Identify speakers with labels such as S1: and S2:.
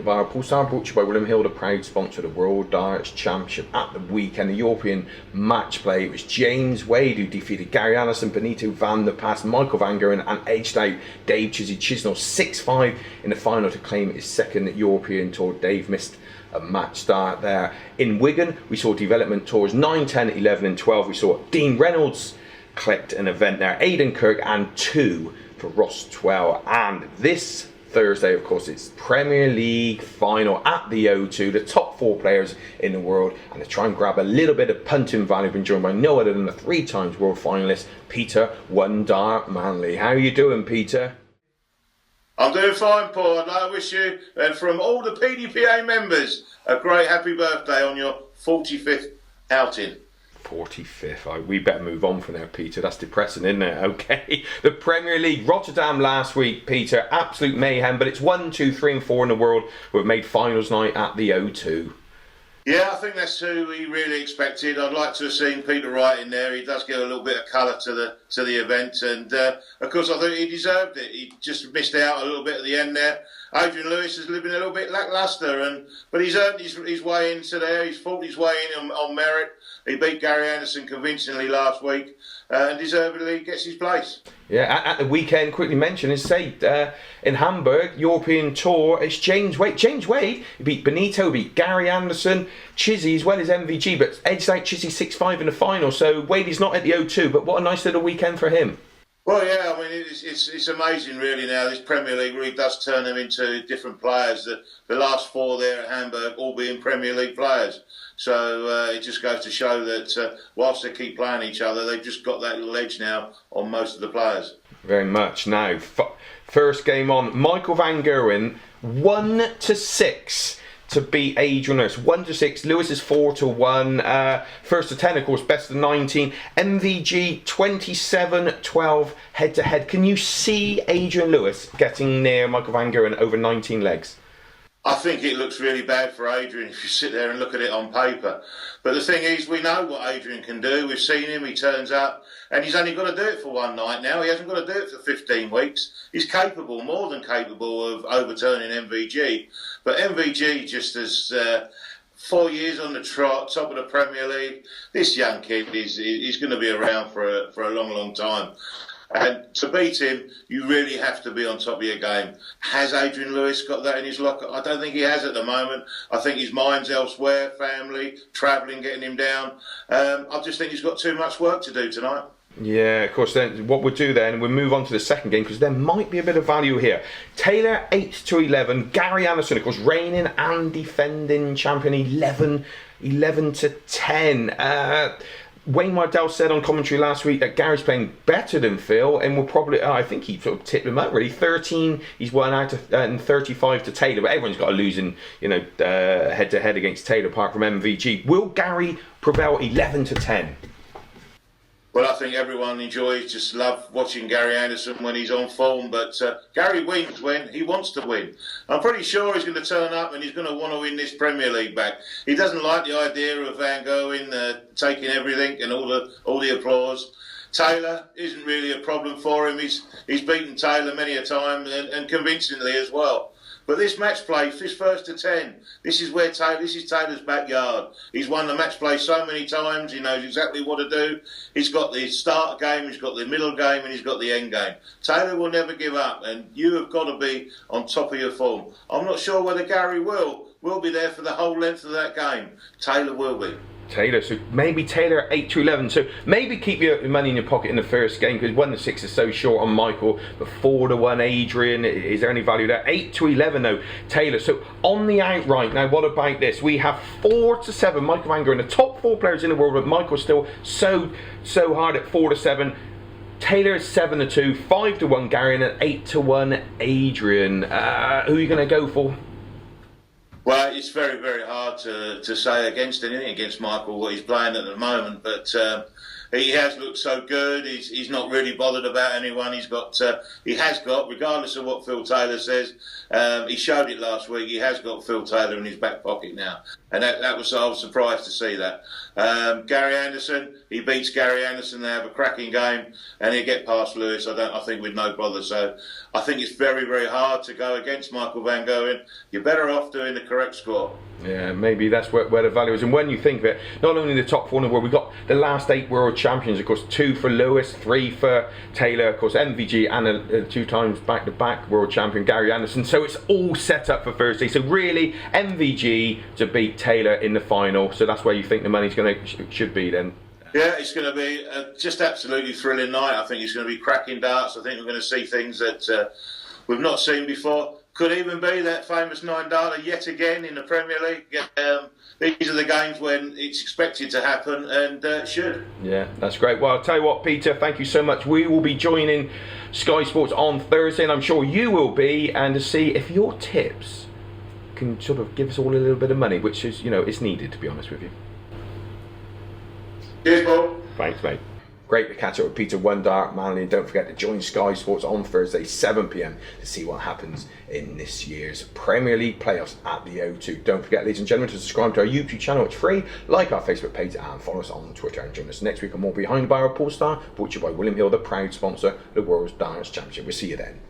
S1: Bar. Paul Starr brought to you by William Hill, the proud sponsor of the World Darts Championship. At the weekend, the European match play, it was James Wade who defeated Gary Anderson, Benito van der Pas, Michael van Gerwen and edged out Dave Chisnell 6-5 in the final to claim his second European tour. Dave missed a match start there. In Wigan, we saw development tours 9, 10, 11 and 12. We saw Dean Reynolds collect an event there, Aidan Kirk and 2 for Ross 12. And this Thursday, of course, it's Premier League final at the O2. The top 4 players in the world, and to try and grab a little bit of punting value, been joined by no other than the 3 times world finalist, Peter One Dart Manley. How are you doing, Peter?
S2: I'm doing fine, Paul. I'd like to wish you, and from all the PDPA members, a great happy birthday on your 45th outing.
S1: 45th. We better move on from there, Peter. That's depressing, isn't it? Okay. The Premier League, Rotterdam last week, Peter. Absolute mayhem, but it's 1, 2, 3 and 4 in the world who have made finals night at the O2.
S2: Yeah, I think that's who we really expected. I'd like to have seen Peter Wright in there. He does give a little bit of colour to the event, and of course I think he deserved it. He just missed out a little bit at the end there. Adrian Lewis is living a little bit lacklustre, but he's earned his way into there. He's fought his way in on merit. He beat Gary Anderson convincingly last week, and deservedly gets his place.
S1: Yeah, at the weekend, quickly mention, is in Hamburg, European Tour, it's James Wade. James Wade, he beat Benito, beat Gary Anderson, Chizzy as well as MVG, but edged out Chizzy 6-5 in the final. So Wade is not at the O2, but what a nice little weekend for him.
S2: Well, yeah, I mean, it's amazing really now. This Premier League really does turn them into different players. The last 4 there at Hamburg all being Premier League players. So it just goes to show that whilst they keep playing each other, they've just got that little edge now on most of the players.
S1: Very much. Now, first game on, Michael van Gerwen, 1-6. To beat Adrian Lewis, 1-6. Lewis is 4-1. First to 10, of course, best of 19. MVG 27-12 head-to-head. Can you see Adrian Lewis getting near Michael van Gerwen over 19 legs?
S2: I think it looks really bad for Adrian if you sit there and look at it on paper. But the thing is, we know what Adrian can do. We've seen him, he turns up, and he's only got to do it for one night now. He hasn't got to do it for 15 weeks. He's capable, more than capable, of overturning MVG. But MVG just has 4 years on the trot, top of the Premier League. This young kid, he's going to be around for a long, long time. And to beat him, you really have to be on top of your game. Has Adrian Lewis got that in his locker? I don't think he has at the moment. I think his mind's elsewhere, family, travelling, getting him down. I just think he's got too much work to do tonight.
S1: Yeah, of course. Then what we'll do then, we'll move on to the second game because there might be a bit of value here. Taylor 8-11. Gary Anderson, of course, reigning and defending champion, 11-10. Wayne Mardell said on commentary last week that Gary's playing better than Phil, and will probably, I think he sort of tipped him up really. 13, he's won out and 35 to Taylor, but everyone's got a losing, head to head against Taylor apart from MVG. Will Gary prevail 11-10?
S2: Well, I think everyone just love watching Gary Anderson when he's on form, but Gary wins when he wants to win. I'm pretty sure he's going to turn up and he's going to want to win this Premier League back. He doesn't like the idea of Van Gerwen taking everything and all the applause. Taylor isn't really a problem for him. He's beaten Taylor many a time and convincingly as well. But this match play, this first to 10, this is Taylor's backyard. He's won the match play so many times, he knows exactly what to do. He's got the start game, he's got the middle game, and he's got the end game. Taylor will never give up, and you have got to be on top of your form. I'm not sure whether Gary will be there for the whole length of that game. Taylor will be.
S1: Taylor, so maybe Taylor 8-11. So maybe keep your money in your pocket in the first game because 1-6 is so short on Michael, but 4-1 Adrian. Is there any value there? 8-11 though, Taylor. So on the outright now, what about this? We have 4-7. Michael van Gerwen, the top 4 players in the world, but Michael's still so hard at 4-7. Taylor is 7-2, 5-1 Gary, and 8-1 Adrian. Who are you going to go for?
S2: Well, it's very, very hard to say against anything against Michael, what he's playing at the moment. But He has looked so good. He's not really bothered about anyone. He has got, regardless of what Phil Taylor says, he showed it last week. He has got Phil Taylor in his back pocket now, and I was surprised to see that. Gary Anderson, he beats Gary Anderson. They have a cracking game, and he'll get past Lewis. I think with no bother. So I think it's very, very hard to go against Michael van Gerwen. You're better off doing the correct score.
S1: Yeah, maybe that's where the value is. And when you think of it, not only the top 4 in the world, we've got the last 8 world champions, of course, 2 for Lewis, 3 for Taylor, of course, MVG, and a 2 times back-to-back world champion, Gary Anderson. So it's all set up for Thursday. So really, MVG to beat Taylor in the final. So that's where you think the money's should be then.
S2: Yeah, it's going to be just absolutely thrilling night. I think it's going to be cracking darts. I think we're going to see things that we've not seen before. Could even be that famous 9-darter yet again in the Premier League. These are the games when it's expected to happen, and it should.
S1: Yeah, that's great. Well, I'll tell you what, Peter, thank you so much. We will be joining Sky Sports on Thursday, and I'm sure you will be, and to see if your tips can sort of give us all a little bit of money, which is, it's needed, to be honest with you.
S2: Cheers, Paul.
S1: Thanks, mate. Great to catch up with Peter One Dart Manley, and don't forget to join Sky Sports on Thursday 7 p.m. to see what happens in this year's Premier League playoffs at the O2. Don't forget, ladies and gentlemen, to subscribe to our YouTube channel. It's free. Like our Facebook page and follow us on Twitter, and join us next week on more Behind the Bar with Paul Starr, brought to you by William Hill, the proud sponsor of the World's Darts Championship. We'll see you then.